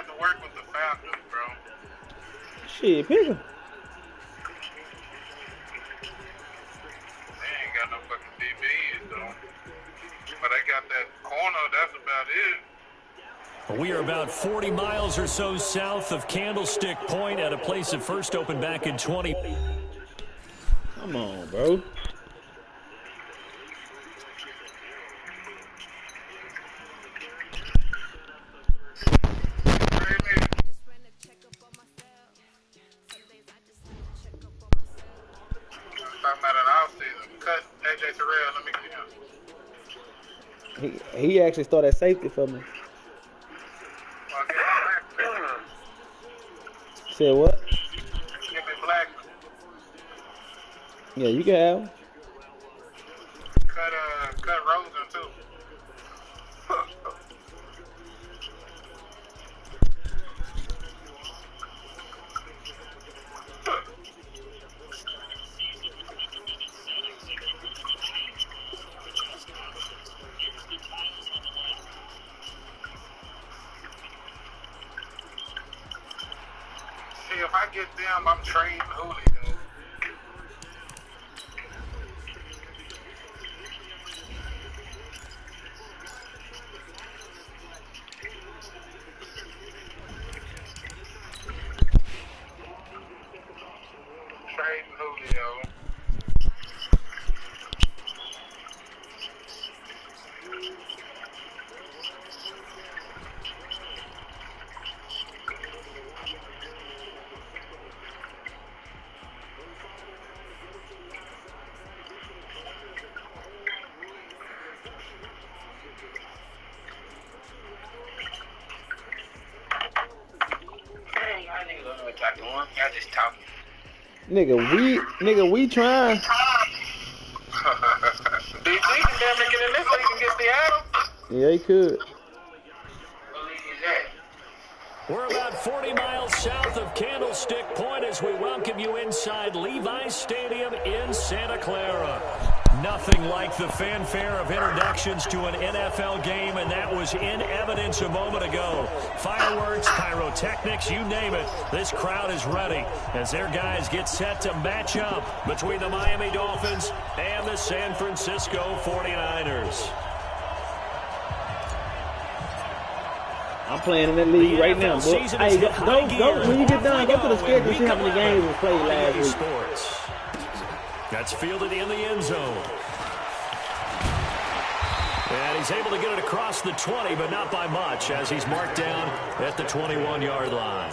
have to work with the Falcons, bro. Shit, pick him. They ain't got no fucking DBs, though. But they got that corner, that's about it. We are about 40 miles or so south of Candlestick Point at a place that first opened back in 20. Come on, bro. He actually started safety for me. Said what? Yeah, you can have him. Cut Rosen too. See, if I get them, I'm trading Julio. Nigga, we trying. DG can damn near get in this so you can get Seattle. Yeah, he could. We're about 40 miles south of Candlestick Point as we welcome you inside Levi's Stadium in Santa Clara. Nothing like the fanfare of introductions to an NFL game, and that was in evidence a moment ago. Fireworks, pyrotechnics, you name it. This crowd is ready as their guys get set to match up between the Miami Dolphins and the San Francisco 49ers. I'm playing in that league right now, boy. Hey, go, when you get done, go to the schedule and see how many games we played last week. Sports. That's fielded in the end zone. And he's able to get it across the 20, but not by much, as he's marked down at the 21-yard line.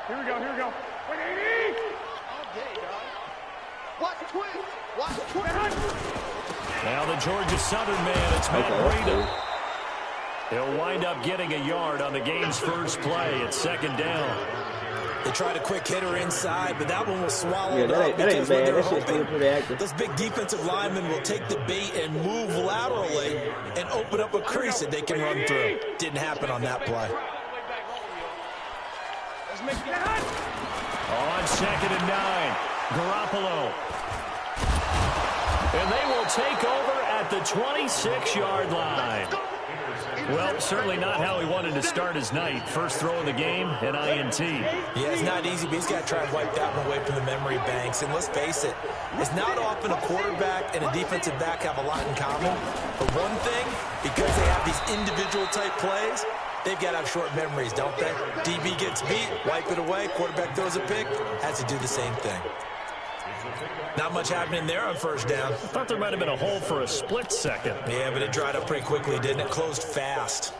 Here we go. 180! Okay, dog. Watch the twins. Watch the twins. Now the Georgia Southern man, it's Matt Breida. He'll wind up getting a yard on the game's first play. It's second down. They tried a quick hitter inside, but that one was swallowed That up ain't because bad. they're That shit's hoping pretty active. those big defensive linemen will take the bait and move laterally and open up a crease that they can run through. Didn't happen on that play. On 2nd and 9, Garoppolo. And they will take over at the 26-yard line. Well, certainly not how he wanted to start his night. First throw of the game, an INT. Yeah, it's not easy, but he's got to try and wipe that one away from the memory banks. And let's face it, it's not often a quarterback and a defensive back have a lot in common. But one thing, because they have these individual type plays, they've got to have short memories, don't they? DB gets beat, wipe it away, quarterback throws a pick, has to do the same thing. Not much happening there on first down. I thought there might have been a hole for a split second. Yeah, but it dried up pretty quickly, didn't it? Closed fast.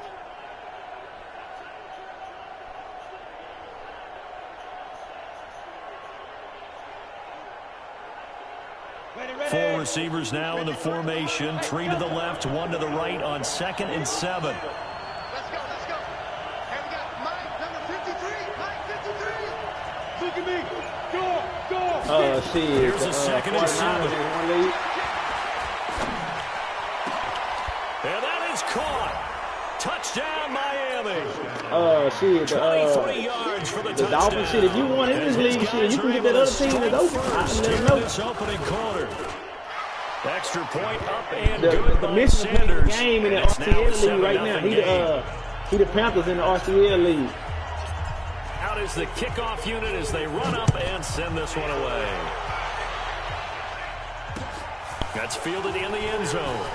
Four receivers now in the formation. 3 to the left, 1 to the right on 2nd and 7. Let's go. And we got Mike, number 53. Mike, 53. Look at me. Go. Oh, shit. Here's a 2nd and 7. And that is caught. Touchdown, Miami. Shit. 23 yards for the touchdown. Dolphins, shit. If you want in this league, shit, you can get that other team that's open. I can let them know. This opening quarter. Extra point up and The good by Mission Sanders. game in the RCL league right now. He the Panthers in the RCL league. Out is the kickoff unit as they run up and send this one away. That's fielded in the end zone.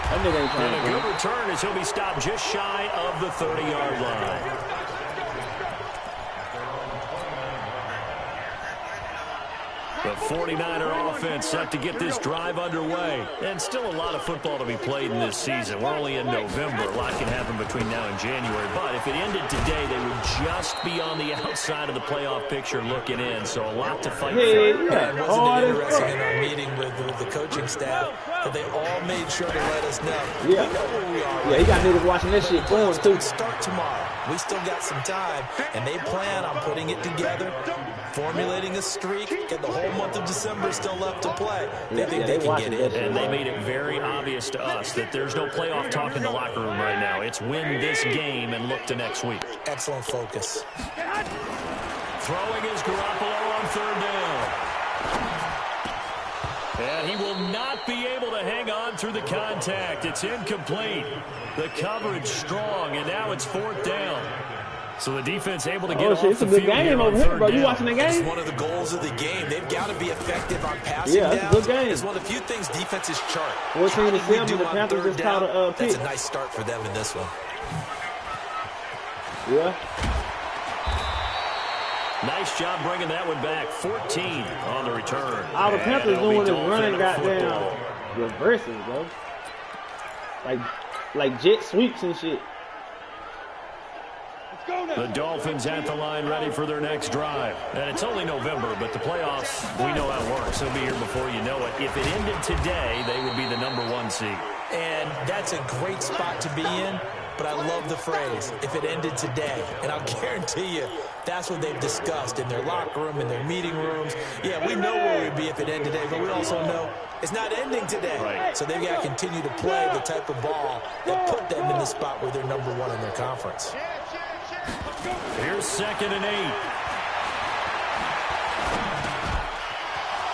That nigga ain't trying And a good return as he'll be stopped just shy of the 30-yard line. The 49er offense set to get this drive underway. And still a lot of football to be played in this season. We're only in November. A lot can happen between now and January. But if it ended today, they would just be on the outside of the playoff picture looking in. So a lot to fight for. And wasn't it interesting in our meeting with the coaching staff that they all made sure to let us know. Yeah. We know where we are. Yeah, he got niggas watching that shit going too. Start tomorrow. We still got some time. And they plan on putting it together, formulating a streak, get the whole month of December still left to play. They think they can get in. And they made it very obvious to us that there's no playoff talk in the locker room right now. It's win this game and look to next week. Excellent focus. Throwing is Garoppolo on third down. And he will not be able to hang on through the contact. It's incomplete. The coverage strong, and now it's fourth down. So the defense able to get off the field. It's a good game over here, bro. You watching the game? It's one of the goals of the game. They've got to be effective on passing downs. Yeah, it's a good game. It's one of the few things defenses chart. 14-7, the Panthers just caught a pick. That's a nice start for them in this one. Yeah. Nice job bringing that one back. 14 on the return. All the Panthers doing is running goddamn reverses, bro. Like jet sweeps and shit. The Dolphins at the line ready for their next drive. And it's only November, but the playoffs, we know how it works. They'll be here before you know it. If it ended today, they would be the #1 seed. And that's a great spot to be in, but I love the phrase, if it ended today. And I'll guarantee you, that's what they've discussed in their locker room, in their meeting rooms. Yeah, we know where we'd be if it ended today, but we also know it's not ending today. Right. So they've got to continue to play the type of ball that put them in the spot where they're #1 in their conference. Here's 2nd and 8.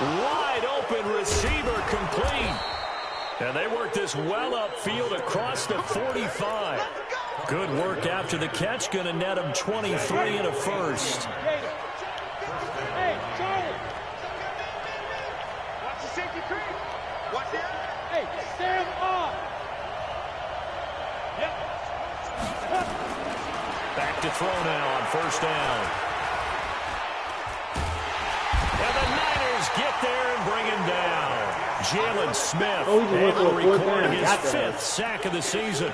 Wide open receiver complete. And they work this well upfield across the 45. Good work after the catch. Going to net him 23 and a first. Hey, Charlie. Watch the safety creep. Watch that. Hey, stand up. Yep. Back to throw now on first down. And the Niners get there and bring him down. Jalen Smith able to record his 5th sack of the season.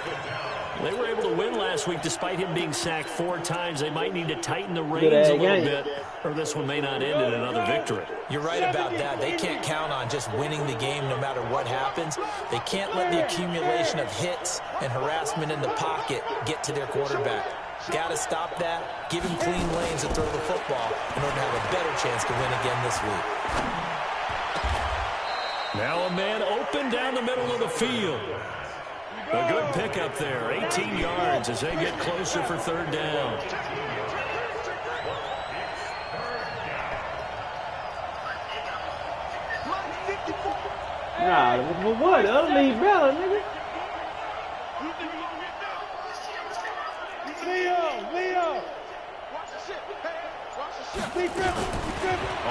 They were able to win last week despite him being sacked 4 times. They might need to tighten the reins a little bit, or this one may not end in another victory. You're right about that. They can't count on just winning the game no matter what happens. They can't let the accumulation of hits and harassment in the pocket get to their quarterback. Got to stop that, give him clean lanes to throw the football in order to have a better chance to win again this week. Now a man open down the middle of the field. A good pickup there, 18 yards as they get closer for third down. Nah, what? The other league better, nigga. Leo. Watch the shit. Hey, watch the shit. Be careful.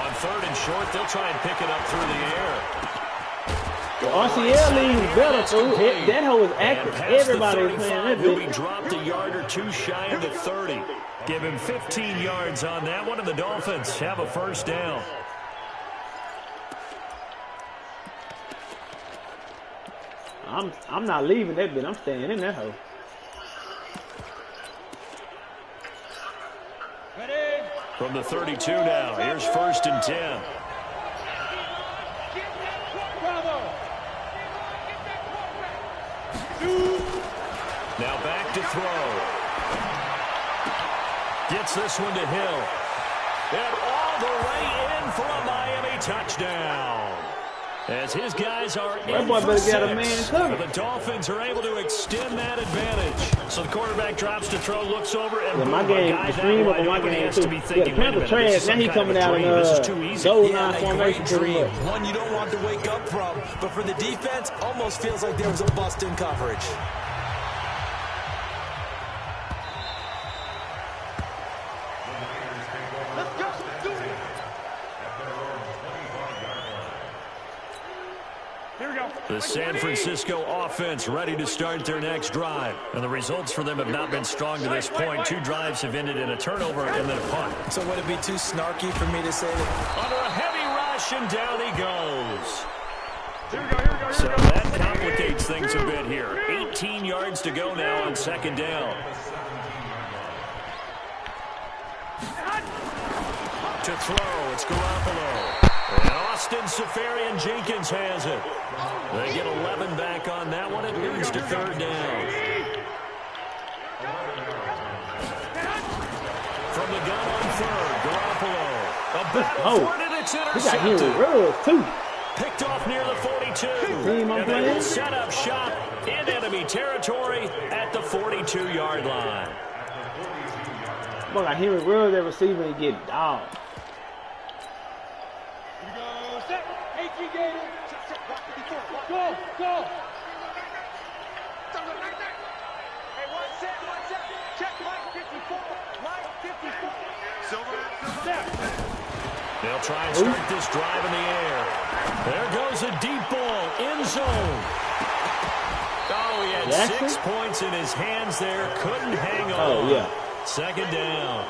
On 3rd and short, they'll try and pick it up through the air. The RCL league is better, too. That hoe is active. Everybody is playing that He'll be bitch. dropped a yard or 2 shy of the 30. Give him 15 yards on that one, and the Dolphins have a first down. I'm not leaving that bitch. I'm staying in that hoe. From the 32 now, here's 1st and 10. Now back to throw. Gets this one to Hill. And all the way in for a Miami touchdown. as his guys are That in boy for better get a 6. man covered. The Dolphins are able to extend that advantage. So the quarterback drops to throw, looks over, and Yeah, boom, my a game, guy the that stream up wide on my open, he game has too. to be Yeah, thinking, the wait a Panther minute, trash. this is Now some he kind of coming a out in dream. This is too easy. goal Yeah, line a formation great pretty dream. much. One you don't want to wake up from. But for the defense, almost feels like there was a bust in coverage. The San Francisco offense ready to start their next drive. And the results for them have not been strong to this point. 2 drives have ended in a turnover and then a punt. So would it be too snarky for me to say that? Under a heavy rush, and down he goes. So that complicates things a bit here. 18 yards to go now on 2nd down. To throw, it's Garoppolo. And Austin Seferian-Jenkins has it. They get 11 back on that one. It leads to 3rd down. From the gun on 3rd, Garoppolo. A battle for it, and it's He got hit intercepted. with Ruggs too. Picked off near the 42. Team I'm And they will playing. set up shop in enemy territory at the 42-yard line. Boy got hit with Ruggs at receiver and get dogged. Go, go. Check line 54. Line 54. They'll try and start this drive in the air. There goes a deep ball, end zone. Oh, he had Jackson? 6 points in his hands there. Couldn't hang on. Oh, yeah. 2nd down.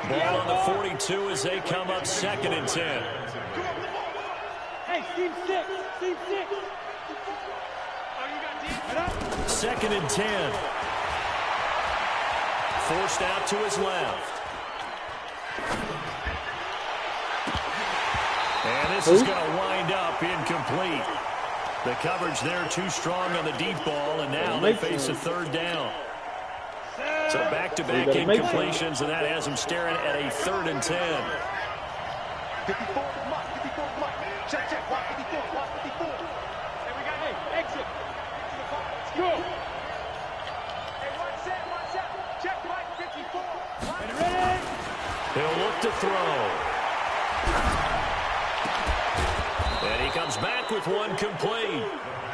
Ball on the 42 as they come up 2nd and 10. Hey, Steve 6. Steve 6. 2nd and 10. Forced out to his left. And this is going to wind up incomplete. The coverage there too strong on the deep ball, and now they face a 3rd down. So back-to-back incompletions, and that has them staring at a 3rd and 10. 54, Mike. 54, Mike. Check, check. 154, 154. And we got, hey, exit. Let's go. Hey, one set. Check, Mike, 54. Ready? He'll look to throw. And he comes back with one complete.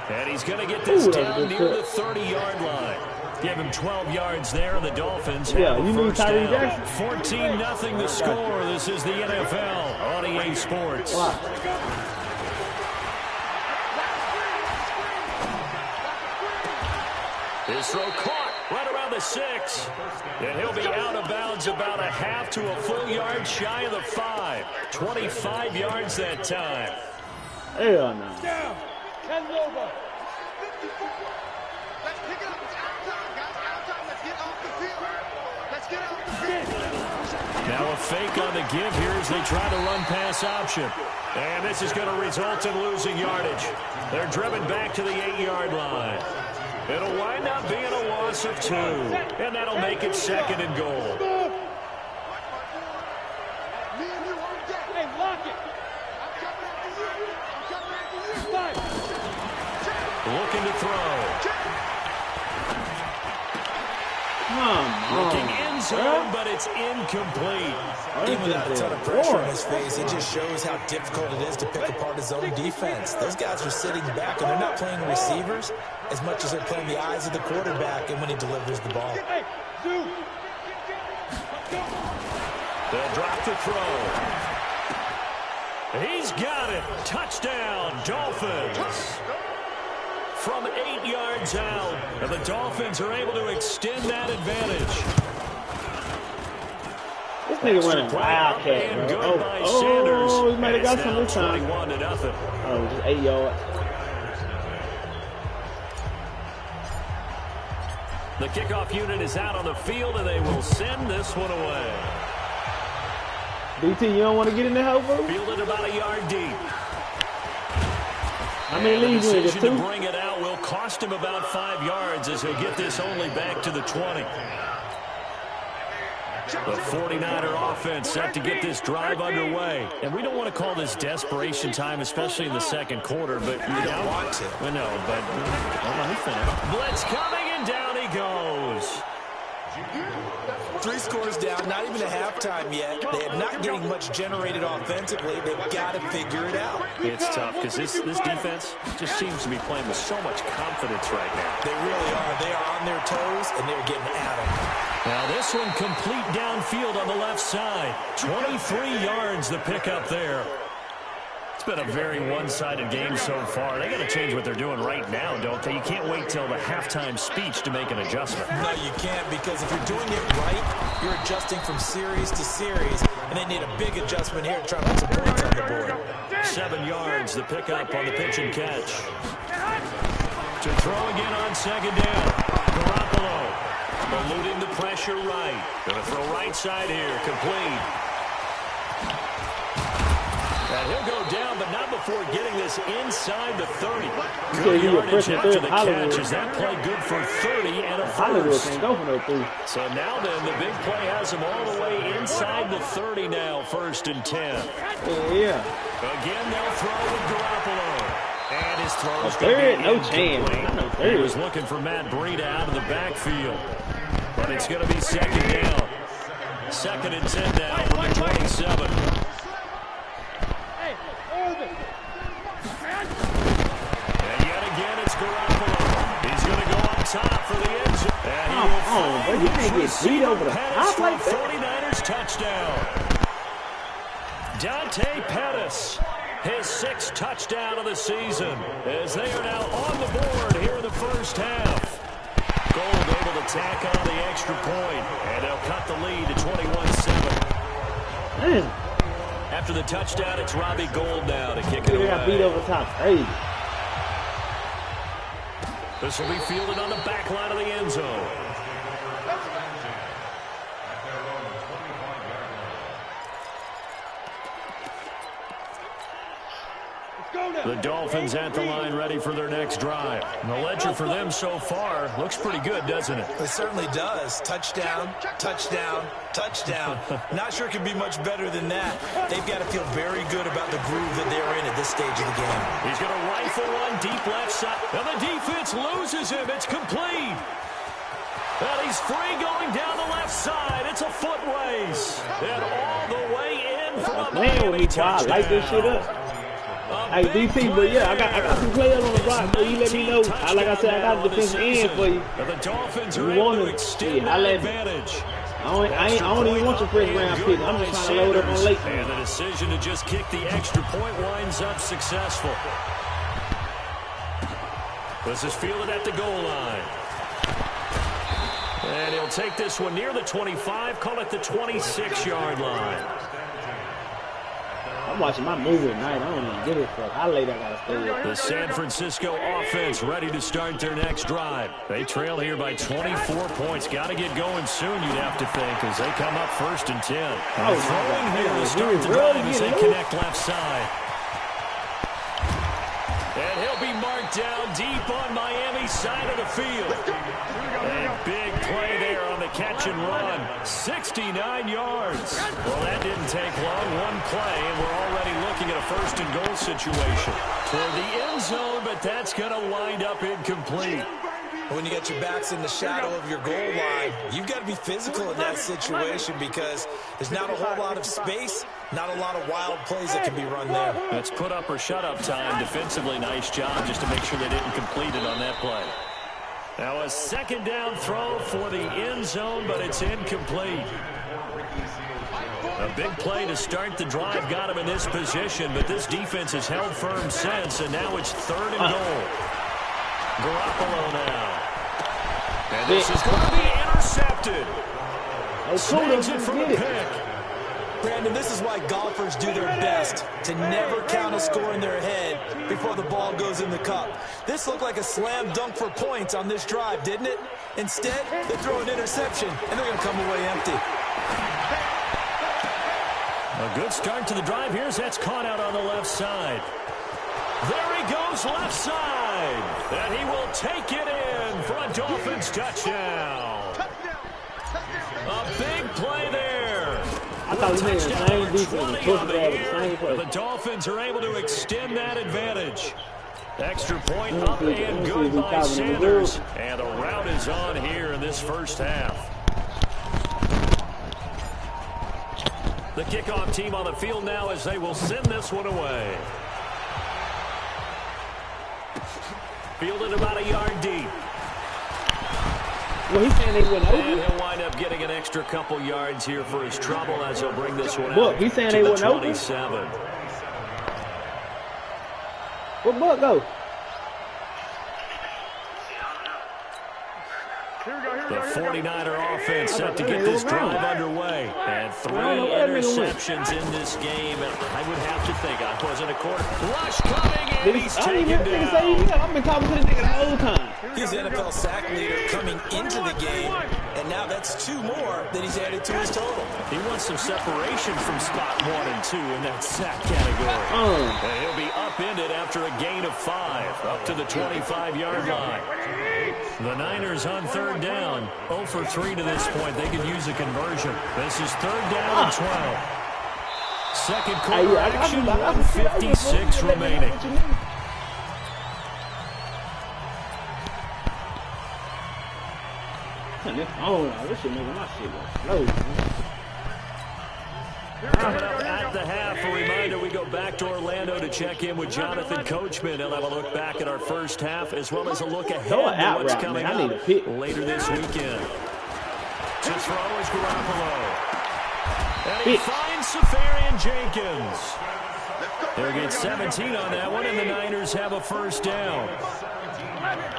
And he's going to get this down near the 30-yard line. Give him 12 yards there, and the Dolphins have a first down. 14-0 the score. This is the NFL on EA Sports. Wow. His throw caught right around the 6. And he'll be out of bounds about a half to a full yard shy of the 5. 25 yards that time. Hell no. Down. 10 over. 54. Let's pick it up. It's outside, guys. Outside. Let's get off the field. Let's get off the field. Now a fake on the give here as they try to run pass option. And this is going to result in losing yardage. They're driven back to the 8-yard line. It'll wind up being a loss of 2. And that'll make it 2nd and goal. Me and you on deck. Hey, lock it. I'm coming after you. I'm coming after you. Five. Looking to throw. Looking end zone, but it's incomplete. Even without a ton of pressure on his face, it just shows how difficult it is to pick apart his own defense. Those guys are sitting back, and they're not playing receivers as much as they're playing the eyes of the quarterback and when he delivers the ball. Hey, Zoo. They'll drop the throw. He's got it. Touchdown, Dolphins. From 8 yards out, and the Dolphins are able to extend that advantage. This nigga running wildcat, bro. Oh, he might have got some this time. 21-0. Oh, just 8 yards. The kickoff unit is out on the field, and they will send this one away. DT, you don't want to get in the hole, bro? Fielded about a yard deep. How many leads you in? Just 2? To bring it out will cost him about 5 yards as he'll get this only back to the 20. The 49er offense set to get this drive underway. And we don't want to call this desperation time, especially in the second quarter, but you don't want to. I know, but blitz coming, and down he goes. 3 scores down, not even a halftime yet. They are not getting much generated offensively. They've got to figure it out. It's tough because this defense just seems to be playing with so much confidence right now. They really are. They are on their toes, and they're getting at them. Now this one complete downfield on the left side. 23 yards the pickup there. It's been a very one-sided game so far. They got to change what they're doing right now, don't they? You can't wait till the halftime speech to make an adjustment. No, you can't, because if you're doing it right, you're adjusting from series to series, and they need a big adjustment here to try to put some points on the board. 7 yards, the pickup on the pitch and catch. To throw again on second down. Garoppolo eluding the pressure right. Going to throw right side here, complete. And he'll go down, but not before getting this inside the 30. Good yardage after the catch. Is that play good for 30 and a first? Can't go for no 3. So now then, the big play has him all the way inside the 30 now, 1st and 10. Yeah. Again, they'll throw with Garoppolo. And his throw's going to be no chance. He was looking for Matt Breida out of the backfield. But it's going to be second down. 2nd and 10 now from the 27. And yet again, it's Garoppolo. He's going to go up top for the end zone. And he will but you can't get beat over the top like that. 49ers touchdown. Dante Pettis, his 6th touchdown of the season, as they are now on the board here in the first half. Gold able to tack on the extra point, and they'll cut the lead to 21-7. After the touchdown, it's Robbie Gould now to kick it away. They got beat over top. Crazy. This will be fielded on the back line of the end zone. The Dolphins at the line, ready for their next drive. The ledger for them so far looks pretty good, doesn't it? It certainly does. Touchdown, touchdown, touchdown. Not sure it can be much better than that. They've got to feel very good about the groove that they're in at this stage of the game. He's going to rifle one deep left side. And the defense loses him. It's complete. And he's free going down the left side. It's a foot race. And all the way in for a Miami touchdown. I like this shit up. Hey, DC, but yeah, I got some players on the block, so you let me know. Like I said, I got a defensive end for you. The Dolphins are able to extend that advantage. I don't even want your first round pick. I'm just trying to load up on late. And the decision to just kick the extra point winds up successful. This is fielded at the goal line. And he'll take this one near the 25, call it the 26-yard line. I'm watching my movie at night. I don't even give a fuck. How late I gotta stay up. The San Francisco offense ready to start their next drive. They trail here by 24 points. Got to get going soon, you'd have to think, as they come up 1st and 10. Throwing here to start the drive as they connect left side. And he'll be marked down deep on Miami's side of the field. And big play there on the catch and run. 69 yards. Well, that didn't take long. One play, and we're already looking at a 1st and goal situation toward the end zone, but that's going to wind up incomplete. When you get your backs in the shadow of your goal line, you've got to be physical in that situation because there's not a whole lot of space, not a lot of wild plays that can be run there. That's put up or shut up time. Defensively, nice job just to make sure they didn't complete it on that play. Now a 2nd down throw for the end zone, but it's incomplete. A big play to start the drive got him in this position, but this defense has held firm since, and now it's 3rd and goal. Garoppolo now. And this is going to be intercepted. Snags it from a pick. Brandon, this is why golfers do their best to never count a score in their head before the ball goes in the cup. This looked like a slam dunk for points on this drive, didn't it? Instead, they throw an interception, and they're going to come away empty. A good start to the drive. Here's that's caught out on the left side. There he goes left side. And he will take it in for a Dolphins touchdown. A big play there thought we made the touchdown same number defense 20 and on pushed the it out with the year. same play. The Dolphins are able to extend that advantage. Extra point up and good by Sanders. And the rout is on here in this first half. The kickoff team on the field now as they will send this one away. Fielded about a yard deep. Well, he's saying they went over. And he'll wind up getting an extra couple yards here for his trouble as he'll bring this one Look, out he's saying to they the went over. 27. Where'd Buck go? The 49er offense set to get this drive underway. And 3 interceptions in this game. And I would have to think I wasn't a quarter. Rush coming in. He's taken down. I've been talking to the nigga the whole time. He's the NFL sack leader coming into the game, and now that's 2 more that he's added to his total. He wants some separation from spot 1 and 2 in that sack category. And he'll be upended after a gain of 5 up to the 25-yard line. The Niners on 3rd down. 0 for 3 to this point. They could use a conversion. This is 3rd down and 12. Second quarter action, 1:56 remaining. This shit making my shit go slow. Coming up at the half, a reminder, we go back to Orlando to check in with Jonathan Coachman. He'll have a look back at our first half as well as a look ahead to what's coming up later this weekend. To throw is Garoppolo. And he finds Safarian Jenkins. He'll get 17 on that one, and the Niners have a first down.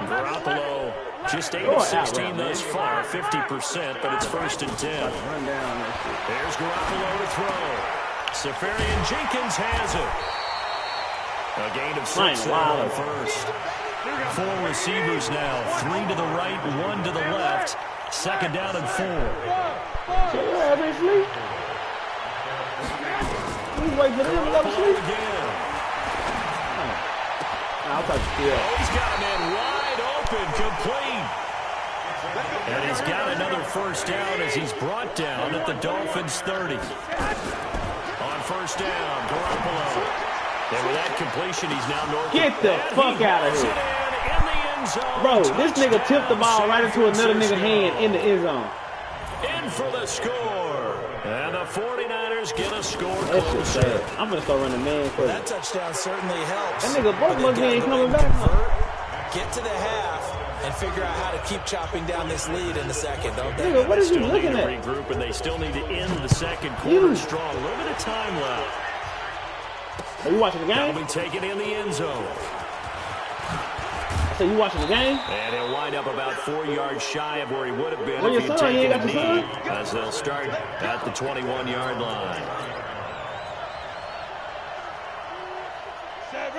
Garoppolo just 8 of 16 thus far, 50%, but it's 1st and 10. There's Garoppolo to throw. Safarian Jenkins has it. A gain of 6 on first. 4 receivers now, 3 to the right, 1 to the left. 2nd down and 4. He's got a man wide open, complete. And he's got another first down as he's brought down at the Dolphins' 30. On first down, Garoppolo. And with that completion, he's now north. Get the fuck out of here. Bro, this nigga tipped the ball right into another nigga's hand in the end zone. In for the score. And the 49ers get a score closer. I'm going to start running man for that touchdown certainly helps. That nigga Buck ain't coming back. Get to the half and figure out how to keep chopping down this lead in the second, don't they? Nigga, what is you looking at? Regroup, and they still need to end the second quarter strong. A little bit of time left. Are you watching the game? They'll be taken in the end zone. So you watching the game? And he'll wind up about 4 yards shy of where he would have been if he'd taken a knee, as they'll start at the 21-yard line.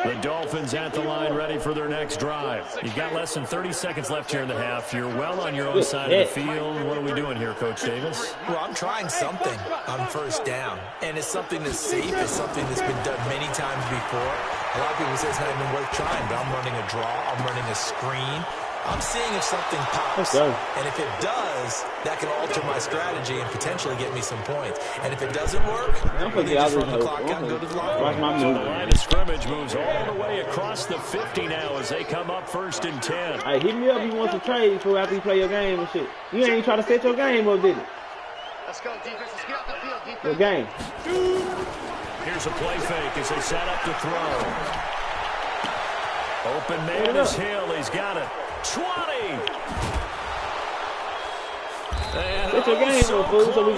The Dolphins at the line, ready for their next drive. You've got less than 30 seconds left here in the half. You're well on your own side of the field. What are we doing here, Coach Davis? Well, I'm trying something on first down, and it's something that's safe. It's something that's been done many times before. A lot of people say it's not even worth trying, but I'm running a draw. I'm running a screen. I'm seeing if something pops. And if it does, that can alter my strategy and potentially get me some points. And if it doesn't work, we just run the clock out and go to the line. So the line of scrimmage moves all the way across the 50 now as they come up 1st and 10. Hey, hit me up if you want to trade for after you play your game and shit. You ain't try to set your game up, did you? Let's go, defense. Let's get out the field, defense. Your game. Here's a play fake as they set up to throw. Open man is Hill. He's got it. 20. And set your game up, fool, so we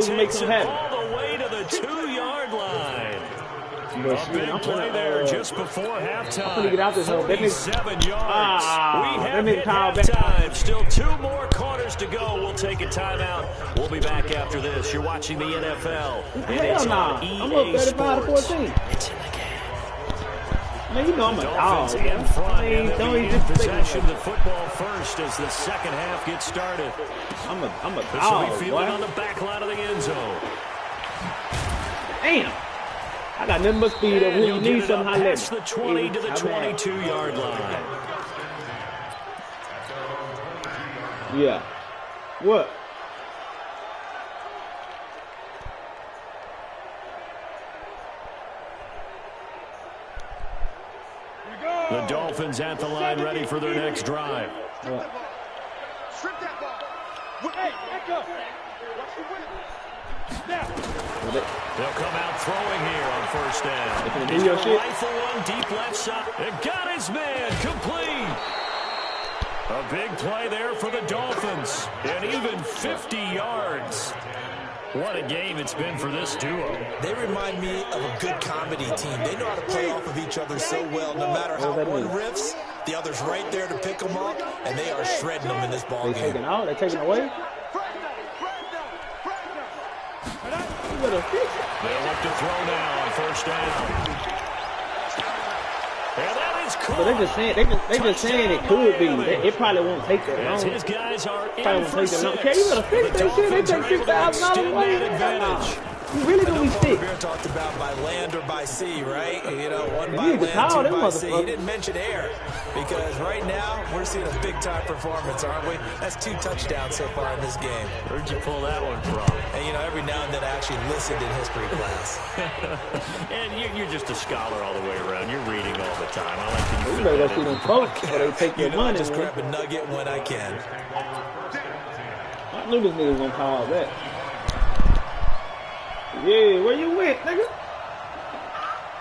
can make some happen. All the way to the 2-yard line. A big play there just before halftime. I'm gonna get out this hole. 47 yards. We have hit halftime. Still 2 more quarters to go. We'll take a timeout. We'll be back after this. You're watching the NFL. And it's on EA I'm up 35-14. It's in the game. Man, you know I'm a dog. In front, don't even possession of the football first as the second half gets started. I'm a dog. This will be fielded on the back line of the end zone. Damn. I got nothing but speed over here. You need something high level. The 20 to the 22-yard line. Yeah. What? The Dolphins at the line ready for their next drive. Strip that ball. Hey, echo. Watch the win. Now. They'll come out throwing here on first down. He's going to rifle one deep left side. It got his man complete. A big play there for the Dolphins. And even 50 yards. What a game it's been for this duo. They remind me of a good comedy team. They know how to play off of each other so well. No matter how one riffs, the other's right there to pick them up, and they are shredding them in this ball game. They're taking out. They're taking away. They'll look to throw now on first down. And that is cool. But they just saying it could be. It probably won't take that long. His guys are probably won't take that long. Okay, you better fix that shit. They take $6,000 away. You really gonna be sick. Bear talked about by land or by sea, right? You know, one by land, two by sea. He didn't mention air because right now we're seeing a big-time performance, aren't we? That's 2 touchdowns so far in this game. Where'd you pull that one from? And, you know, every now and then I actually listened in history class. And you're just a scholar all the way around. You're reading all the time. I like to you better go see them folks before they take your money. Just grab a nugget when I can. I knew this nigga was gonna call that. Yeah, where you went, nigga?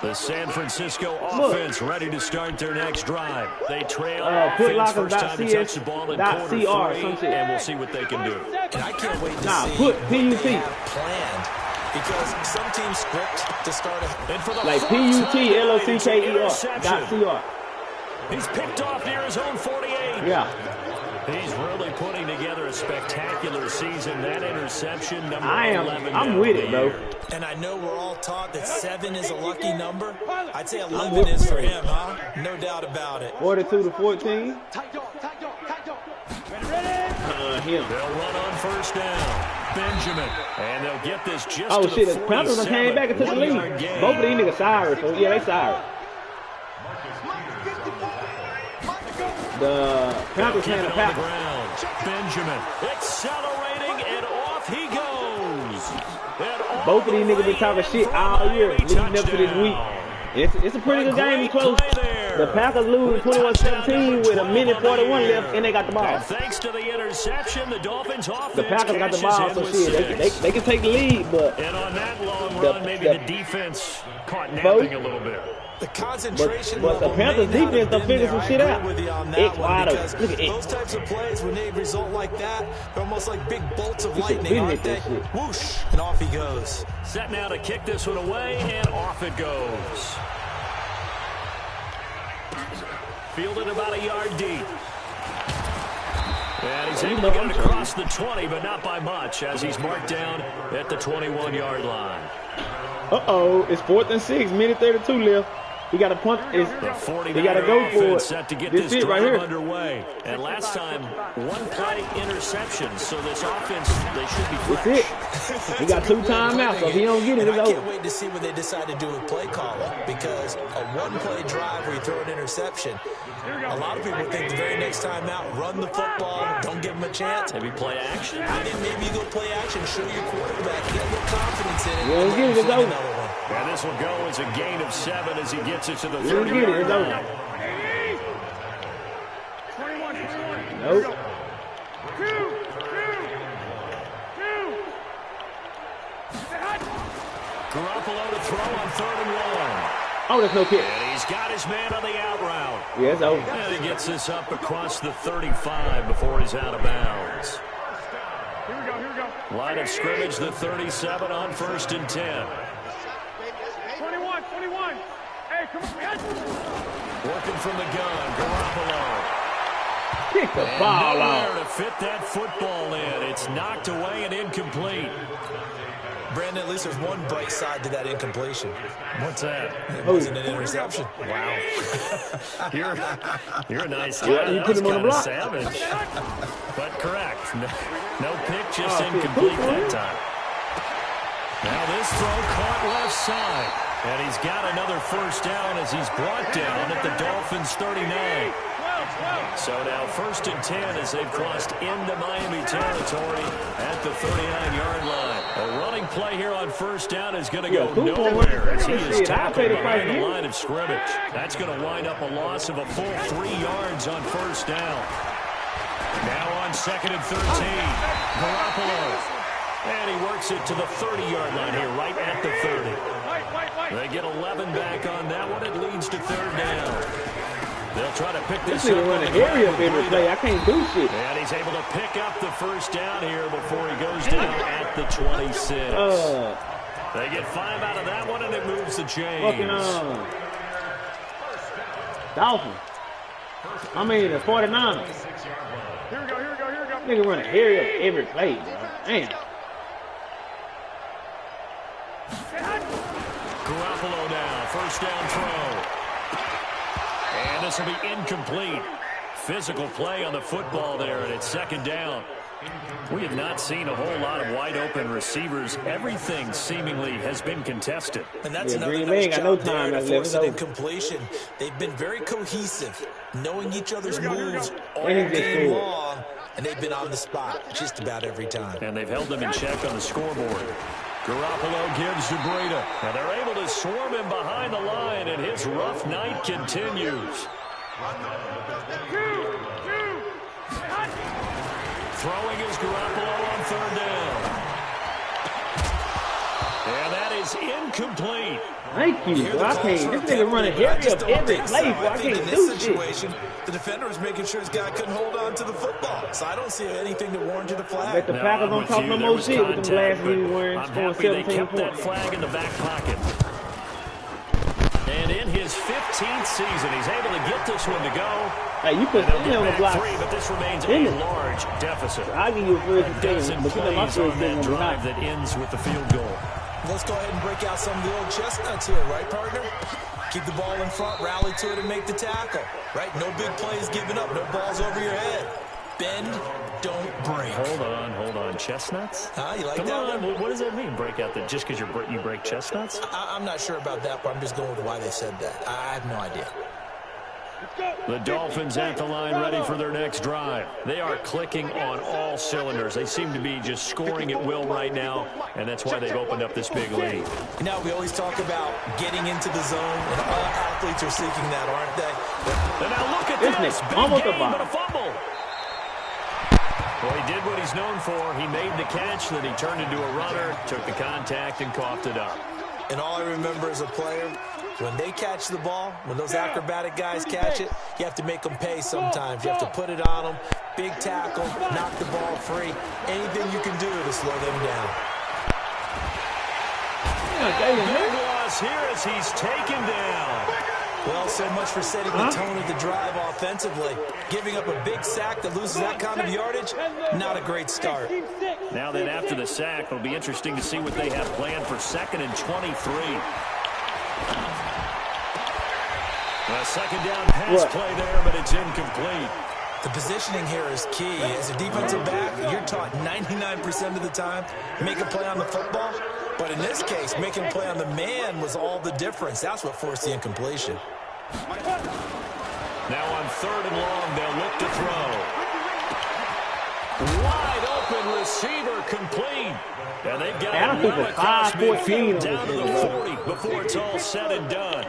The San Francisco offense ready to start their next drive. They trail. First time to touch the ball in quarter 3, and we'll see what they can do. And I can't wait to see put what PUT. they have planned. Because some teams script to start like PUTLOCKER.CR. He's picked off near his own 48. Yeah. He's really putting together a spectacular season. That interception, number 11. I'm with it, bro. And I know we're all taught that 7 is a lucky number. I'd say 11 is for him, huh? No doubt about it. 42-14. Him. They'll run on first down. Benjamin. And they'll get this just oh, to shit, the the Panthers came back and took the lead. Both of these niggas sorry. So yeah, they sorry. The Panthers playing the Packers. Benjamin accelerating, and off he goes. Both of these niggas been talking shit all year leading up to this week. It's a pretty good game. It's close. The Packers lose 21-17 with 1:41 left, and they got the ball. And thanks to the interception, the Dolphins offense. The Packers got the ball, so shit, they can take the lead, but and on that long run, maybe the defense caught napping a little bit. The concentration but the Panthers defense done figure some shit out. It's wide open. Look at it. Those types of plays, when they result like that, they're almost like big bolts of lightning, aren't they? Whoosh, and off he goes. Set now to kick this one away, and off it goes. Fielded about a yard deep. And he's able to get it across the 20, but not by much, as he's marked down at the 21-yard line. Uh-oh, it's 4th and 6, minute 32 left. He got a punt. They got to go for it. Set to get this this it right here. Underway. And last time, 1 play interception. So this offense, they should be fresh. That's it. He got 2 timeouts, so if he don't get it, it's over. I can't wait to see what they decide to do with play calling, because a 1-play drive where you throw an interception, a lot of people think the very next time out, run the football, don't give them a chance. Maybe play action. I think maybe you go play action, show your quarterback, get a little confidence in it. You don't get it, it's over. And this will go as a gain of 7 as he gets it to the 30-yard line. You don't get it, it's over. 21. Nope. Garoppolo to throw on 3rd and 1. Oh, there's no kick. And he's got his man on the out route. Yeah, it's over. And he gets this up across the 35 before he's out of bounds. Here we go. Line of scrimmage, the 37 on 1st and 10. 21. Hey, come on. Working from the gun, Garoppolo. Kick the ball out. To fit that football in. It's knocked away and incomplete. Brandon, at least there's one bright side to that incompletion. What's that? It wasn't an interception. Wow. You're a nice guy. Yeah, you put him on the block. Savage. But correct. No pick, just incomplete that time. Now this throw caught left side. And he's got another first down as he's brought down at the Dolphins' 39. So now 1st and 10 as they've crossed into Miami territory at the 39-yard line. A running play here on 1st down is going to go nowhere as he is tackled behind the line of scrimmage. That's going to wind up a loss of a full 3 yards on 1st down. Now on 2nd and 13, Garoppolo. And he works it to the 30-yard line here, right at the 30. They get 11 back on that one. It leads to 3rd down. They'll try to pick this up. Run an area up every play. I can't do shit. And he's able to pick up the 1st down here before he goes down at the 26. They get 5 out of that one, and it moves the chains. Fucking Dolphins. I mean, the 49ers. Here we go. Nigga run an area up every play, bro. Damn. Garoppolo now, 1st down throw. And this will be incomplete. Physical play on the football there, and it's 2nd down. We have not seen a whole lot of wide-open receivers. Everything seemingly has been contested. And that's another Green nice Bay got job no there time to left. force an incompletion. They've been very cohesive, knowing each other's moves all game long, and they've been on the spot just about every time. And they've held them in check on the scoreboard. Garoppolo gives to Breida. And they're able to swarm him behind the line, and his rough night continues. Throwing is Garoppolo on 3rd down. And that is incomplete. Thank you, bro. I can't. This nigga running area up every play, bro. I can't do shit. The defender was making sure his guy couldn't hold on to the football. So I don't see anything to warrant you the flag. Bet the Packers don't talk no more shit with them glasses he was wearing. I'm happy they kept that flag in the back pocket. And in his 15th season, he's able to get this one to go. Hey, you put him on the block. 3, but this remains a large deficit. I'll give you a first and 10, but you know my Plays first on that and drive that ends with the field goal. Let's go ahead and break out some of the old chestnuts here, right, partner? Keep the ball in front, rally to it, and make the tackle, right? No big plays given up, no balls over your head. Bend, don't break. Hold on. Chestnuts? You like Come that on, one? what does that mean, break out? Just because you break chestnuts? I'm not sure about that, but I'm just going with why they said that. I have no idea. The Dolphins at the line, ready for their next drive. They are clicking on all cylinders. They seem to be just scoring at will right now, and that's why they've opened up this big lead. You know, we always talk about getting into the zone, and all athletes are seeking that, aren't they? And now look at this. Big game, but a fumble. Well, he did what he's known for. He made the catch, then he turned into a runner, took the contact, and coughed it up. And all I remember as a player, when they catch the ball, when those acrobatic guys catch it, you have to make them pay sometimes. You have to put it on them, big tackle, knock the ball free. Anything you can do to slow them down. Big loss here as he's taken down. Well, so much for setting the tone of the drive offensively. Giving up a big sack that loses that kind of yardage, not a great start. Now then, after the sack, it'll be interesting to see what they have planned for 2nd and 23. A 2nd down pass play there, but it's incomplete. The positioning here is key. As a defensive back, you're taught 99% of the time, make a play on the football. But in this case, making a play on the man was all the difference. That's what forced the incompletion. Now on 3rd and long, they'll look to throw. Wide open receiver complete. And they've got it right across midfield down to the 40 before it's all said and done.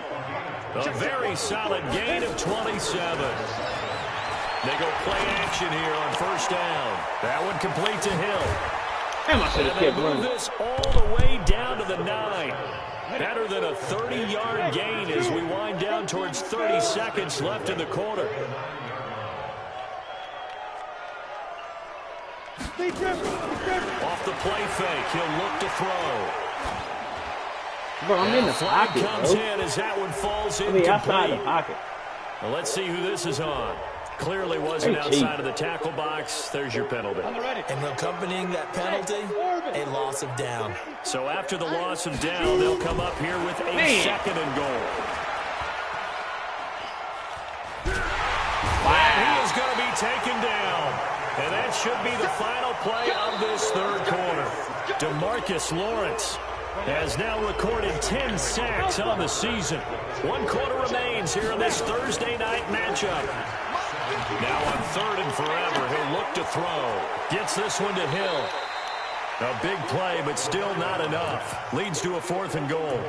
A very solid gain of 27. They go play action here on 1st down. That one complete to Hill. And they move this all the way down to the 9. Better than a 30-yard gain as we wind down towards 30 seconds left in the quarter. Off the play fake, he'll look to throw. Bro, I'm in the pocket, comes bro. in as that one falls outside the pocket. Well, let's see who this is on. Clearly wasn't outside of the tackle box. There's your penalty. And accompanying that penalty, a loss of down. So after the loss of down, they'll come up here with a 2nd and goal. Wow. He is going to be taken down. And that should be the final play of this 3rd quarter. DeMarcus Lawrence has now recorded 10 sacks on the season. 1 quarter remains here in this Thursday night matchup. Now on 3rd and forever, he'll look to throw. Gets this one to Hill. A big play, but still not enough. Leads to a 4th and goal.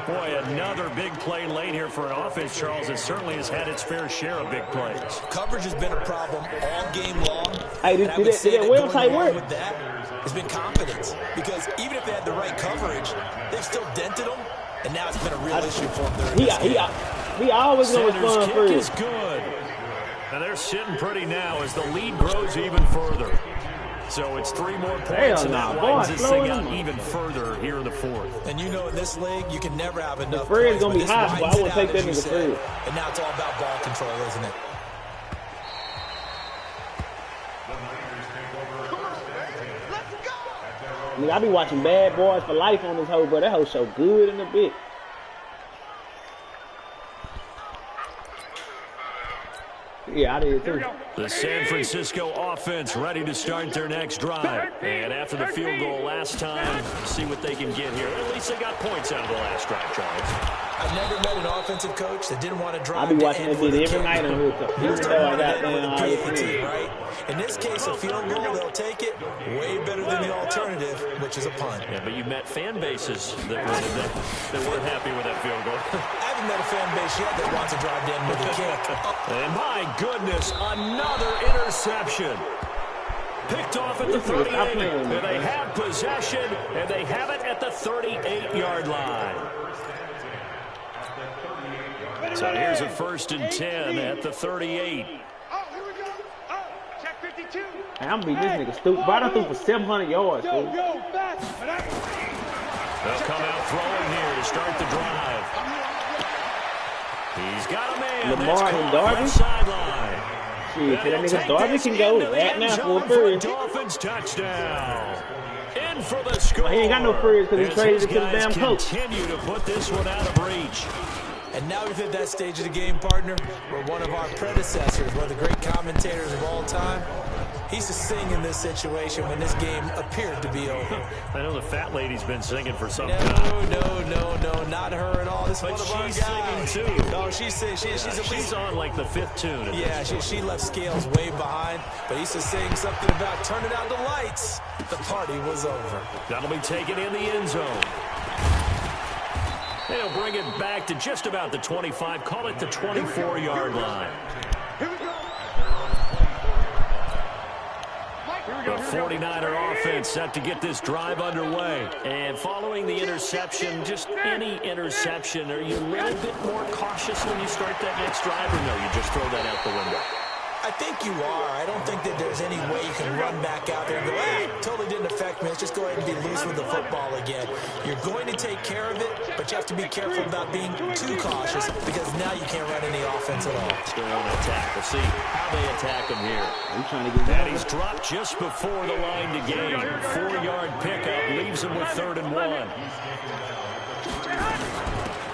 Boy, another big play late here for an offense, Charles, that certainly has had its fair share of big plays. Coverage has been a problem all game long. Hey, did that website work? With that has been confidence. Because even if they had the right coverage, they've still dented them, and now it's been a real issue for them. He always going to respond kick is good. And they're sitting pretty now as the lead grows even further. So it's 3 more points, and that widens this thing out even further here in the 4th. And you know in this league, you can never have enough. The Fred's going to be hot, but I won't take that nigga Fred. And now it's all about ball control, isn't it? Nigga, I be watching Bad Boys for Life on this hoe, bro. That hoe so good in the bit. Yeah, I did too. The San Francisco offense ready to start their next drive. And after the field goal last time, see what they can get here. At least they got points out of the last drive, Charles. I've never met an offensive coach that didn't want to drive. I be watching that shit every night on Hook Up. Even though I got right? In this case, a field goal, they'll take it way better than the alternative, which is a punt. Yeah, but you met fan bases that weren't happy with that field goal. I haven't met a fan base yet that wants to drive down with a kick. And my goodness, another interception. Picked off at the 38, and they have possession, and they have it at the 38-yard line. So here's a 1st and 10 at the 38. Check 52. Hey, I'm beating this nigga stupid. Bro, I done threw for 700 yards, dude. They'll come out throwing here to start the drive. He's got a man. Lamar and Darby. Sideline. Shit, that nigga Darby can go right now for a first. Dolphins touchdown. In for the score. Well, he ain't got no first because he traded it to the damn coach. Continue to put this one out of reach. And now we've hit that stage of the game, partner, where one of our predecessors, one of the great commentators of all time, he used to sing in this situation when this game appeared to be over. I know the fat lady's been singing for some time. No, not her at all. This is one of our guys. She's singing too. No, she's on like the 5th tune. Yeah, she left Scales way behind, but he used to sing something about turning out the lights. The party was over. That'll be taken in the end zone. They'll bring it back to just about the 25, call it the 24-yard line. The 49er offense set to get this drive underway. And following the interception, just any interception, are you a little bit more cautious when you start that next drive, or no, you just throw that out the window? I think you are. I don't think that there's any way you can run back out there and go, totally didn't affect me. Let's just go ahead and be loose with the football again. You're going to take care of it, but you have to be careful about being too cautious because now you can't run any offense at all. Still on attack. We'll see how they attack him here. And he's dropped just before the line to gain. 4-yard pickup leaves him with 3rd and 1.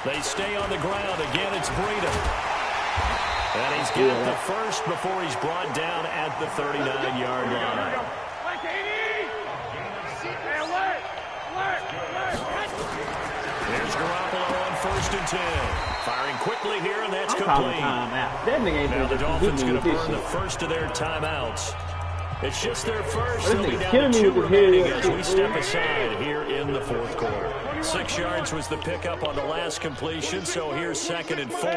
They stay on the ground. Again, it's Breida. And he's got the first before he's brought down at the 39-yard line. There's Garoppolo on 1st and 10. Firing quickly here, and that's complete. Now the Dolphins going to burn the first of their timeouts. It's just their first. They'll be down to 2 remaining as we step aside here in the 4th quarter. 6 yards was the pickup on the last completion, so here's 2nd and 4.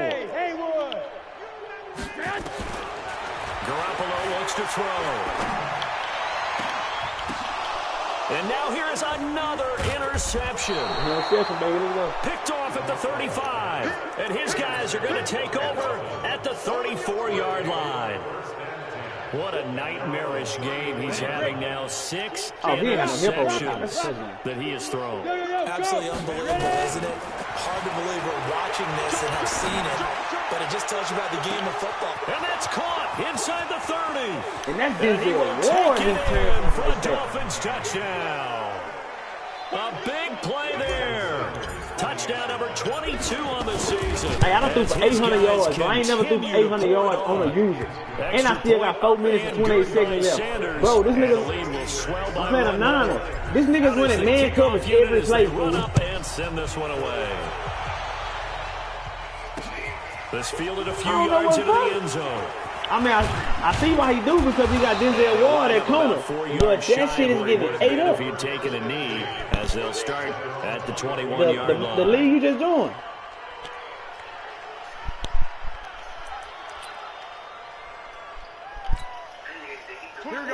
Garoppolo looks to throw. And now here is another interception. Picked off at the 35. And his guys are going to take over at the 34-yard line. What a nightmarish game he's having now. 6 interceptions that he has thrown. Absolutely unbelievable, isn't it? Hard to believe we're watching this and have seen it, but it just tells you about the game of football. And that's caught inside the 30. And that's just he will take it in for a Dolphins touchdown. A big play there. Touchdown number 22 on the season. Hey, I done threw for 800 yards, but I ain't never threw for 800 yards on a user. And I still got 4 minutes and 28 seconds left. Bro, this nigga, I'm playing a niner. This nigga's winning man coverage every play, bro. And send this one away. This fielded a few yards into the end zone. I mean, I see why he do because he got Denzel Ward at corner. But that shit is getting ate up. If he'd taken a knee, as they'll start at the 21-yard line. The league you just joined.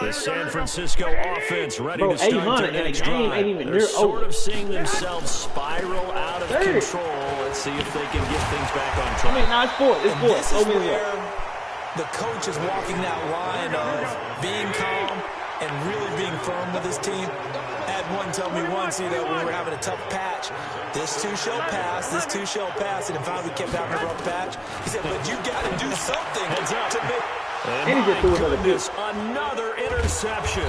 The San Francisco offense ready to start their next drive. They're sort of seeing themselves spiral out of control. Let's see if they can get things back on track. I mean, now it's fourth. It's fourth. This is where the coach is walking that line of being calm and really being firm with his team. Had one tell me once, when we were having a tough patch, this too shall pass, this too shall pass, and finally we kept having a rough patch. He said, but you got to do something to make. And he just threw another pitch. Another interception.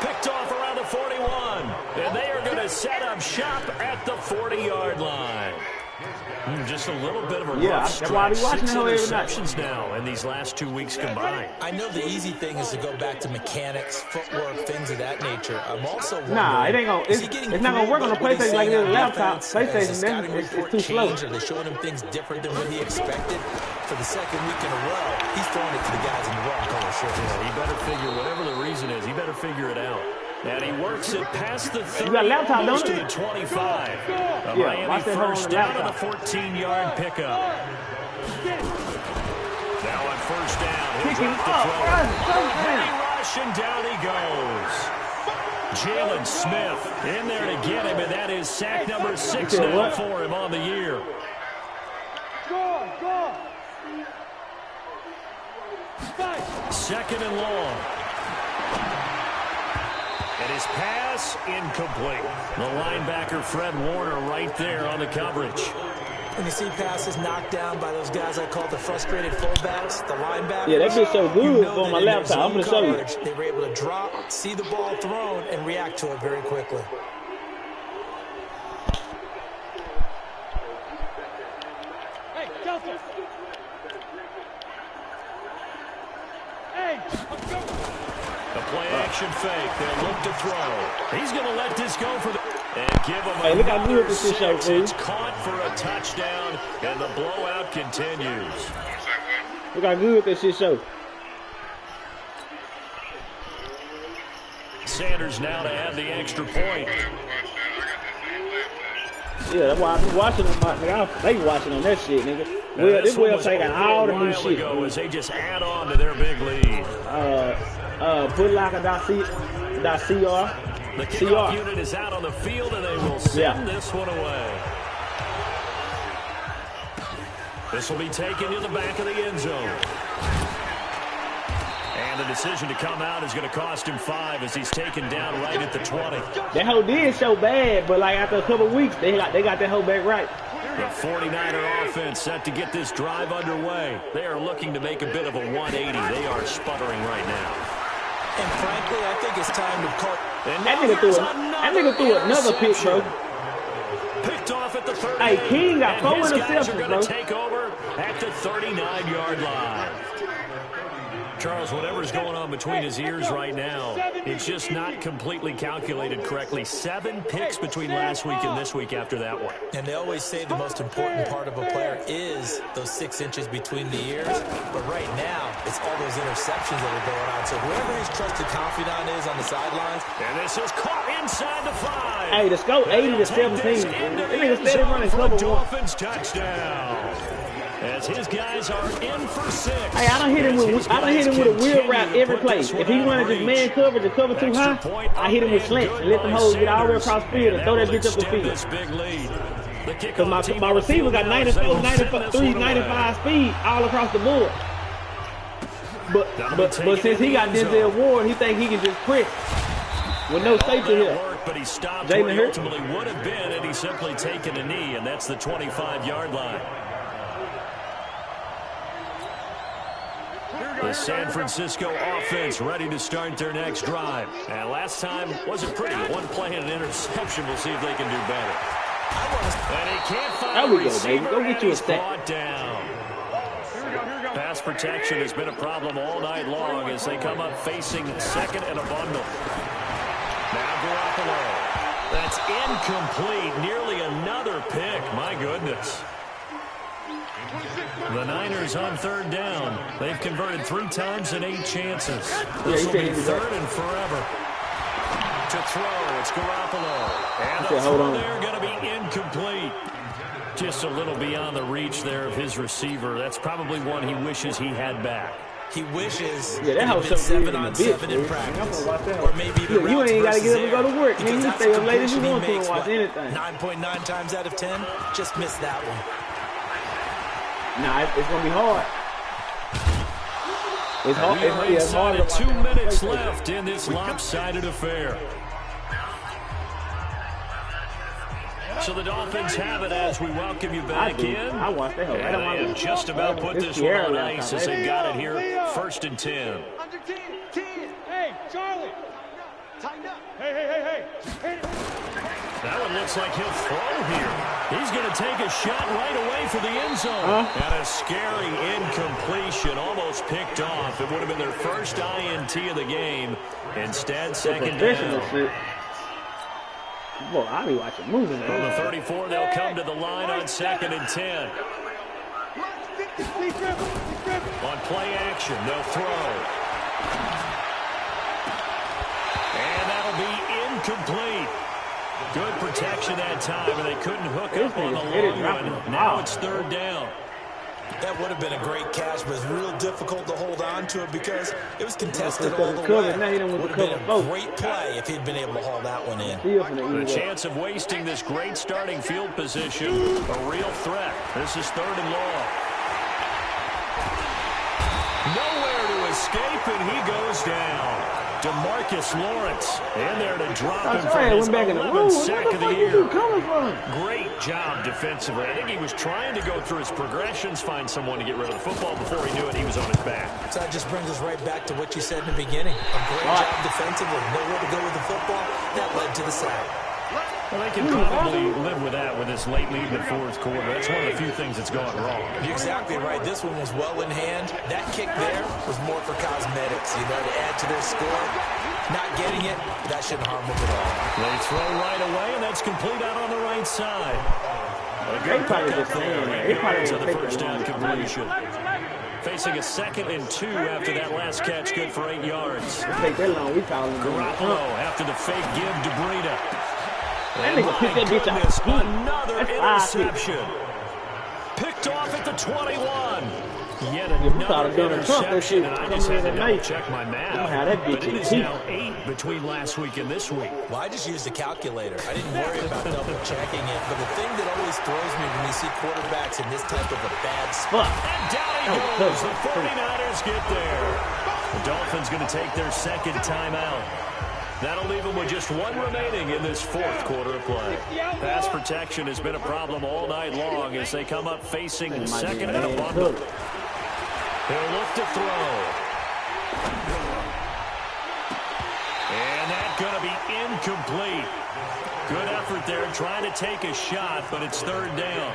Picked off around the 41. And they are going to set up shop at the 40-yard line. Just a little bit of a rough stretch. Why we watching 6 every night. interceptions now in these last 2 weeks combined. I know the easy thing is to go back to mechanics, footwork, things of that nature. I'm also wondering, nah, it ain't gonna. It's not gonna work on the PlayStation like it is a laptop. PlayStation, then it's too slow. Are they showing him things different than what he expected? For the second week in a row, he's throwing it to the guys in the wrong color shirts. Yeah, he better figure, whatever the reason is, he better figure it out. And he works it past the 30, you got a laptop, almost don't to you? the 25. Yeah, Miami first down on the laptop. 14-yard pickup. Now on first down, he'll Pick him drop the up, throw. run, Heavy rush, and down he goes. Jalen Smith in there to get him, and that is sack number 6 now for him on the year. Second and long. And his pass incomplete. The linebacker Fred Warner right there on the coverage. When you see passes knocked down by those guys I call the frustrated fullbacks, the linebackers. Yeah, that bitch so good on my laptop. I'm gonna show you. They were able to drop, see the ball thrown, and react to it very quickly. Hey, Delta! Hey, let's go! The play-action fake. They'll look to throw. He's going to let this go for the... And give him Hey, look how another good this is, 6. fool. It's caught for a touchdown, and the blowout continues. Look how good this shit show. Sanders now to add the extra point. Yeah, that's why I be watching them. Nigga, they be watching on that shit, nigga. Well, this way I'm taking all the new shit. As they just add on to their big lead. Put like a .cr. The kickoff unit is out on the field, and they will send this one away. This will be taken to the back of the end zone. And the decision to come out is going to cost him 5 as he's taken down right at the 20. That hoe did so bad, but like after a couple of weeks, they got that hoe back right. The 49er offense set to get this drive underway. They are looking to make a bit of a 180. They are sputtering right now. And frankly, I think it's time to call. That nigga threw another pick, bro. Picked off at the 30. Hey, King got 4 interceptions, bro. bro. Take over at the 39-yard line. Charles, whatever's going on between his ears right now, it's just not completely calculated correctly. 7 picks between last week and this week after that one. And they always say the most important part of a player is those 6 inches between the ears. But right now, it's all those interceptions that are going on. So whoever his trusted confidant is on the sidelines. And this is caught inside the 5. Hey, the score 80-17. That nigga steady running cover 1. Dolphins touchdown. As his guys are in for 6. Hey, I done hit him with a wheel route every play. If he running just man coverage and cover too high, I hit him with slants and let them hoes get all the way across the field and throw that bitch up the field. Because my receiver got 94, 93, 95 speed all across the board. But since he got Denzel Ward, he think he can just press with no safety here. But he stopped where he ultimately would have been, and he's simply taken a knee, and that's the 25-yard line. The San Francisco offense ready to start their next drive. And last time wasn't pretty. 1 play and an interception. We'll see if they can do better. And he can't find a receiver. Go get you a brought down. Pass protection has been a problem all night long as they come up facing second and a bundle. Now Garoppolo. That's incomplete. Nearly another pick. My goodness. The Niners on third down. They've converted 3 times in 8 chances. This will be third and forever. To throw, it's Garoppolo. And the throw there going to be incomplete. Just a little beyond the reach there of his receiver. That's probably one he wishes he had back. He wishes that had been 7-on-7 in practice. Or maybe even you ain't got to get up and go to work. Because you stay up late as you want to and watch anything. 9.9 times out of 10, just missed that one. Nah, it's going to be hard. It's hard. We are inside 2 minutes left in this lopsided affair. So the Dolphins have it as we welcome you back in. I watched that. And they have just about put this one on ice as they got it here, 1st and 10. Under 10, 10. Hey, Charlie. Tighten up. Hey. That one looks like he'll throw here. He's going to take a shot right away for the end zone. And a scary incompletion, almost picked off. It would have been their first INT of the game. Instead, second down. Boy, I'll be watching movies. From the 34, they'll come to the line on 2nd and 10. On play action, they'll throw. And that'll be incomplete. Good protection that time, and they couldn't hook up on the long one. Now it's 3rd down. That would have been a great catch, but it's real difficult to hold on to it because it was contested all the way. It would have been a great play if he'd been able to haul that one in. The chance of wasting this great starting field position, a real threat. This is 3rd and long. Nowhere to escape, and he goes down. DeMarcus Lawrence in there to drop him for his 11th sack of the year. Great job defensively. I think he was trying to go through his progressions, find someone to get rid of the football. Before he knew it, he was on his back. So that just brings us right back to what you said in the beginning. A great job defensively. Nowhere to go with the football. That led to the sack. Well, they can probably live with that with this late lead in the 4th quarter. That's one of the few things that's gone wrong. You're exactly right. This one was well in hand. That kick there was more for cosmetics, to add to their score. Not getting it, that shouldn't harm them at all. They throw right away, and that's complete out on the right side. A good pickup there to the first down completion. Facing a 2nd and 2 after that last catch, good for 8 yards. Garoppolo after the fake give to Breida. That nigga picked that bitch out. Another interception. Picked off at the 21. Yet another interception, and I just had to double-check my math. But it is now 8 between last week and this week. Well, I just used a calculator. I didn't worry about double-checking it. But the thing that always throws me when you see quarterbacks in this type of a bad spot. And down he goes. The 49ers get there. The Dolphins going to take their 2nd timeout. That'll leave them with just 1 remaining in this 4th quarter of play. Pass protection has been a problem all night long as they come up facing 2nd and a bundle. He'll look to throw. And that's going to be incomplete. Good effort there trying to take a shot, but it's 3rd down.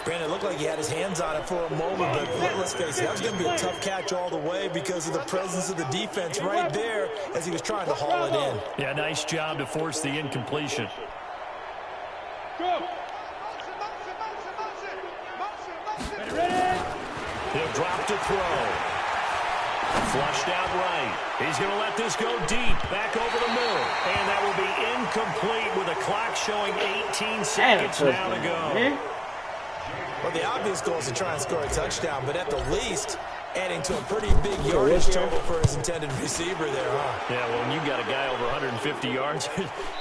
Granted, it looked like he had his hands on it for a moment, but let's face it, that was going to be a tough catch all the way because of the presence of the defense right there as he was trying to haul it in. Yeah, nice job to force the incompletion. He'll drop to throw. Flushed out right. He's going to let this go deep, back over the middle. And that will be incomplete with a clock showing 18 seconds now to go. Well, the obvious goal is to try and score a touchdown, but at the least, adding to a pretty big yardage total for his intended receiver there, huh? Yeah, well, when you got a guy over 150 yards,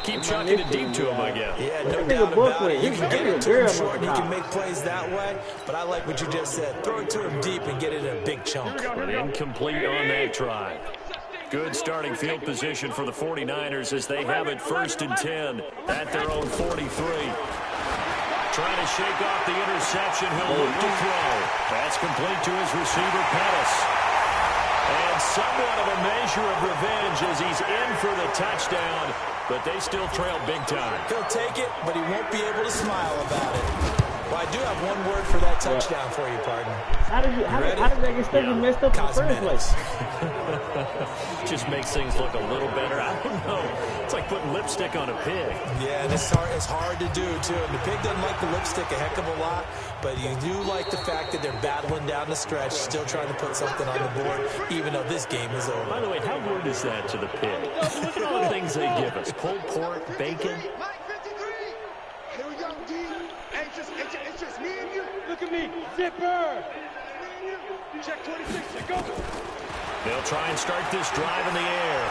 keep chucking it deep to him, I guess. Yeah, no doubt about it. You can get it to him short, and he can make plays that way, but I like what you just said. Throw it to him deep and get it in a big chunk. But incomplete on that try. Good starting field position for the 49ers as they have it 1st and 10 at their own 43. Trying to shake off the interception. He'll look to throw. That's complete to his receiver, Pettis. And somewhat of a measure of revenge as he's in for the touchdown, but they still trail big time. He'll take it, but he won't be able to smile about it. Well, I do have one word for that touchdown for you, partner. How did that get stuck and messed up in the first place? Just makes things look a little better. I don't know. It's like putting lipstick on a pig. Yeah, and it's hard to do, too. And the pig doesn't like the lipstick a heck of a lot, but you do like the fact that they're battling down the stretch, still trying to put something on the board, even though this game is over. By the way, how good is that to the pig? Look at all the things they give us. Pulled pork, bacon. Here we go, D. It's just me and you. Look at me. Zipper. Check 26. Check go. They'll try and start this drive in the air.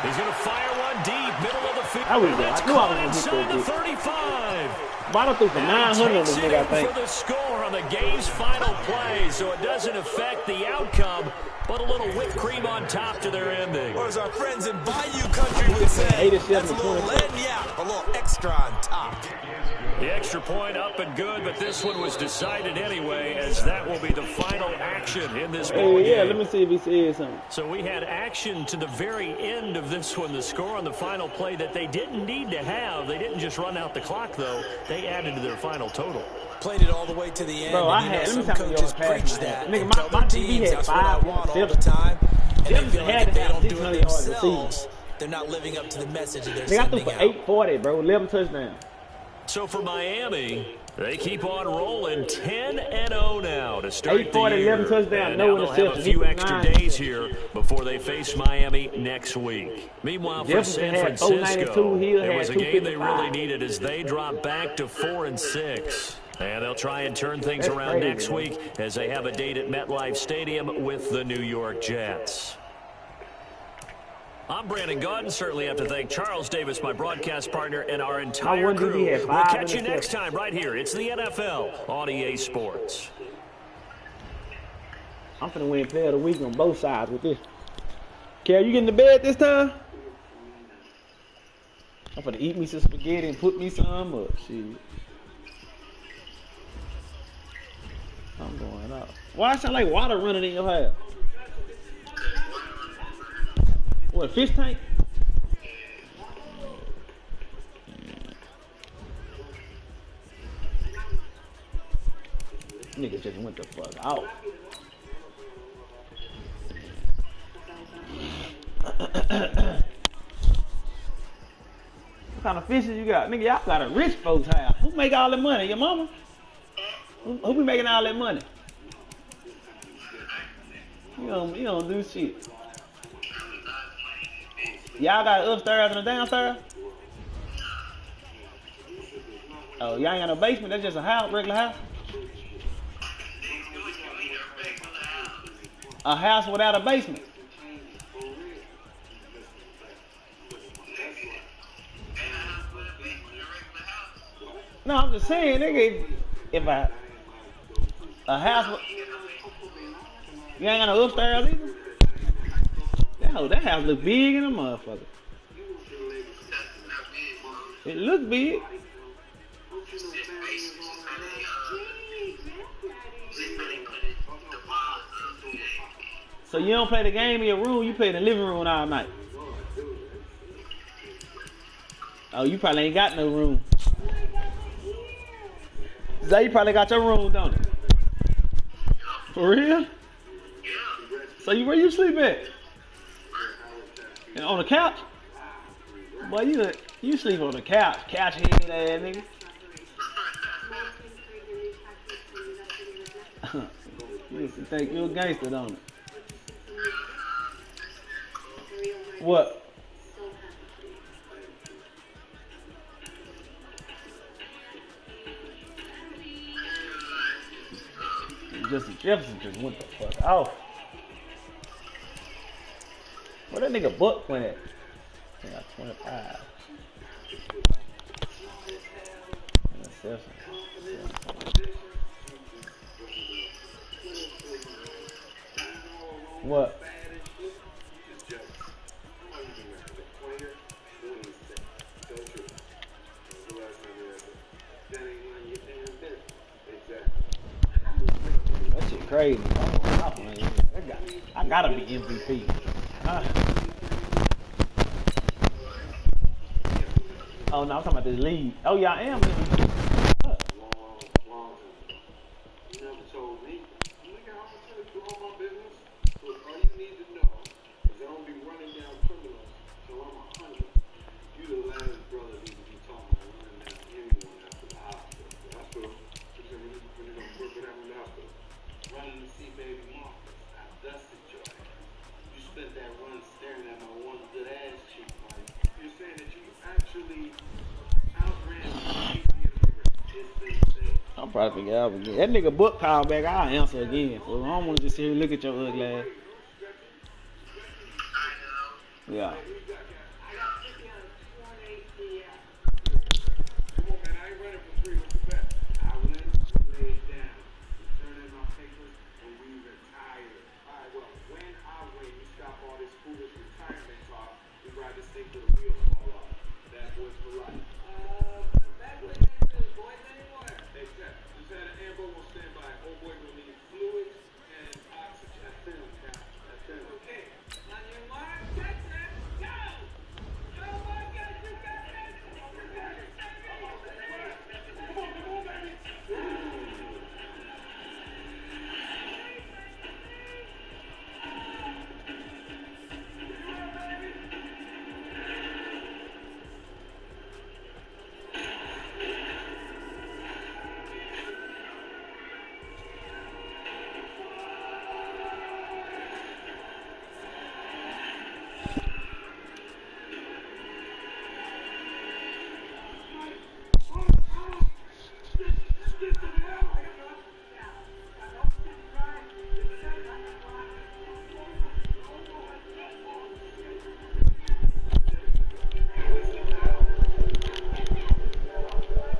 He's going to fire one deep, middle of the field. I knew I was Inside going the to hit 35. Bottle threw for 900 on this nigga, I think. For the score on the game's final play, so it doesn't affect the outcome, but a little whipped cream on top to their ending. Or as our friends in Bayou Country would say, 87 that's a little lagniappe, a little extra on top. The extra point up and good, but this one was decided anyway, as that will be the final action in this ball game. Yeah, let me see if he said something. So we had action to the very end of this one, the score on the final play that they didn't need to have. They didn't just run out the clock, though. They added to their final total. Played it all the way to the end. Bro, and, let me tell you, coaches preach that. Nigga, my TV had 5 all the time. And they feel like if they don't do it yards themselves, they're not living up to the message that they're sending out. sending Nigga, I threw for 840, bro. 11 touchdowns. So for Miami, they keep on rolling 10-0 now to start 840, the year. 11 touchdowns, And no now they'll have a interceptions. few extra 9. days here before they face Miami next week. Meanwhile, for Jefferson San had Francisco, 092, Hill it had was a game they 255. really needed as they drop back to 4-6. And they'll try and turn things That's around crazy, next man. week as they have a date at MetLife Stadium with the New York Jets. I'm Brandon Gaudin. Certainly have to thank Charles Davis, my broadcast partner, and our entire crew. We'll catch you next time right here. It's the NFL on EA Sports. I'm finna win player of the week on both sides with this. Cal, you getting to bed this time? I'm finna eat me some spaghetti and put me some up. Shit. I'm going up. Why it sound like water running in your hair? What, fish tank? Nigga just went the fuck out. What kind of fishes you got? Nigga, y'all got a rich folks house. Who make all that money? Your mama? Who be making all that money? You don't do shit. Y'all got upstairs and a downstairs? Oh, y'all ain't got no basement? That's just a house, regular house? A house without a basement? No, I'm just saying, nigga, if a house, you ain't got no upstairs either? That house look big in a motherfucker. It look big. So you don't play the game in your room, you play in the living room all night. Oh, you probably ain't got no room. Zay, you probably got your room, don't you? For real? So where you sleep at? On the couch? Boy, you sleep on the couch. Couch head ass nigga. You used to think you a gangster, don't it? What? Justin Jefferson just went the fuck off. Where that nigga Buck went at? I got 25. What? That shit crazy. I gotta be MVP. Oh no, I'm talking about this league. Oh yeah, I am MVP. never told me. Nigga, I'm gonna tell you all my business. But all you need to know is I don't be running down criminals till I'm 100. You the last brother need to be talking about running down anyone after the hospital. The hospital, when you gonna put what happened in the hospital? Running to see baby Marcus. I dusted your ass. You spent that run staring at my one good ass cheek, Mike. You're saying that you actually outran me in the race. It's been said. I'm probably figure out again. That nigga book call back, I'll answer again. So I don't want to just sit here and look at your ugly ass. Yeah.